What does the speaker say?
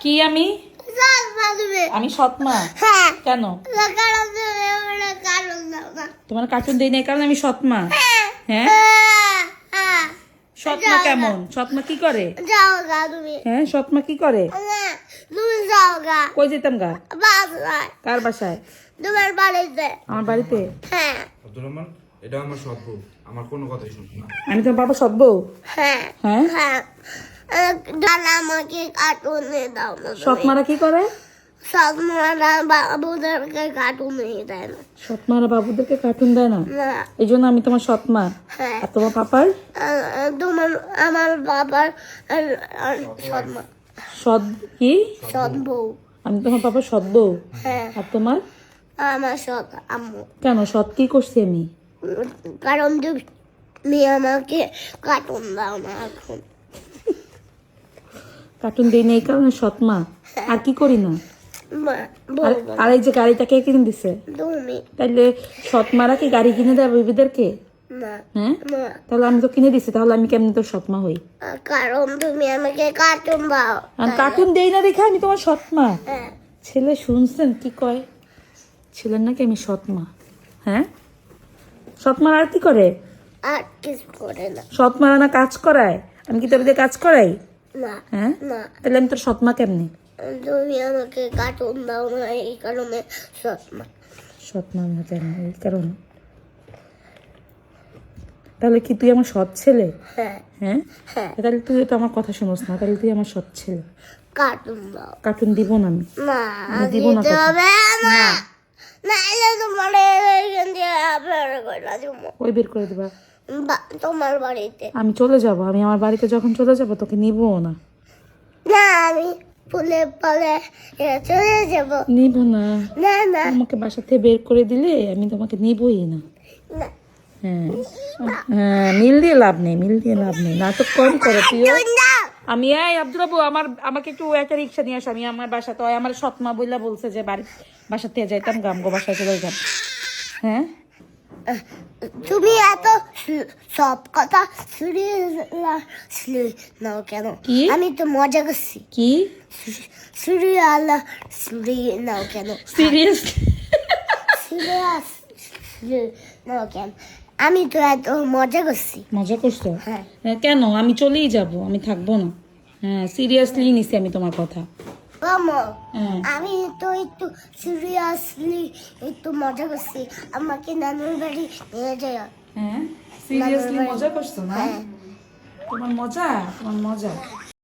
কি আমি আমি সৎ মা হ্যাঁ কেন কারণ তুমি আমার কারণ দাও না তোমার কার্টুন দেই না এই কারণে আমি সৎ মা হ্যাঁ সৎ মা কেমন সৎ মা কি করে যাও গা তুমি হ্যাঁ সৎ মা কি করে না, তুমি যাও গা কই যেতাম গা বাসায় কার বাসায় তোমার বাড়িতে আমার বাড়িতে হ্যাঁ আব্দুর রহমান এটা আমার সৎ বউ আমার কোনো কথাই শুনবে না আমি তোমার বাবা সৎ বউ হ্যাঁ হ্যাঁ হ্যাঁ জানা আমাকে কার্টুনে দাও না সৎ মারা কি করে সব মারা বাবুদেরকে কার্টুনে দেয় না সৎ মারা বাবুদেরকে কার্টুন দেয় না না এই জন্য আমি তোমার সৎ মা হ্যাঁ আর তোমার পাপার তোমার আমার বাবার সৎ মা সৎ কি সৎ বউ আমি তোমার পাপার সৎ বউ হ্যাঁ আর তোমার আমার সৎ আম্মু কেন সৎ কি করছি আমি কারণ তুমি আমাকে কার্টুন দাও না এখন কার্টুন দেই না এই কারণে সৎ মা আর কি করি না বলবো আর এই যে গাড়িটা কে কিনে দিছে তুমি তাইলে সৎ মারা কি গাড়ি কিনে দেয় বেবিদেরকে না হ্যাঁ না তাহলে আমি তো কিনে দিছি তাহলে আমি কেমনি তোর সৎ মা হই কারণ তুমি আমাকে কার্টুন দাও আর কার্টুন দেই না দেখে আমি তোমার সৎ মা হ্যাঁ ছেলে শুনছেন কি কয় ছেলের নাকি আমি সৎ মা হ্যাঁ সৎ মা আর কি করে আর কিছু করে না সৎ মারা না কাজ করায় আমি কি তোর দিয়ে কাজ করাই না হ্যাঁ না তাহলে আমি তোর সৎ মা কেমনি তুমি আমাকে কার্টুন দাও না এই কারণে সৎমা সৎ মা আমি কেমনি এই কারণে তাহলে কি তুই আমার সৎ ছেলে হ্যাঁ হ্যাঁ হ্যাঁ তাহলে তুই তো আমার কথা শুনোস না তাহলে তুই আমার সৎ ছেলে কার্টুন দাও কার্টুন দিব না আমি না আমি দিব না দিতে কার্টুন। হবে না না। না এলে তোমার এখান দিয়ে আপনার করে দেবো ওই বের করে দিবা তোমার বাড়িতে আমি চলে যাব আমি আমার বাড়িতে যখন চলে যাব তোকে নিবও না না আমি ফুলে ফলে চলে যাব নিব না না না আমাকে বাসা থেকে বের করে দিলে আমি তোমাকে নিবই না না হ্যাঁ হ্যাঁ মিল দিয়ে লাভ নেই মিল দিয়ে লাভ নেই নাটক কম করো তুইও আমি এই আব্দুল বাবু আমাকে একটু একটা রিক্সা নিয়ে আসো আমি আমার বাসা তো আমার সৎমা বইলা বলছে যে বাড়ি বাসা থেকে যাইতাম গামগো বাসায় চলে যাম হ্যাঁ তুমি এত সব কথা নাও কেন কি? আমি তো মজা করছি কি সিরিয়াল নাও কেন সিরিয়াস সিরিয়াস নাও কেন আমি তো এত মজা করছি মজা করছো হ্যাঁ হ্যাঁ, কেন আমি চলেই যাব আমি থাকবো না হ্যাঁ সিরিয়াসলি নিছি আমি তোমার কথা মামা হ্যাঁ আমি তো একটু সিরিয়াসলি একটু মজা করছি আমাকে নানুর বাড়ি নিয়ে যায় হ্যাঁ সিরিয়াসলি মজা করছো না হ্যাঁ তোমার মজা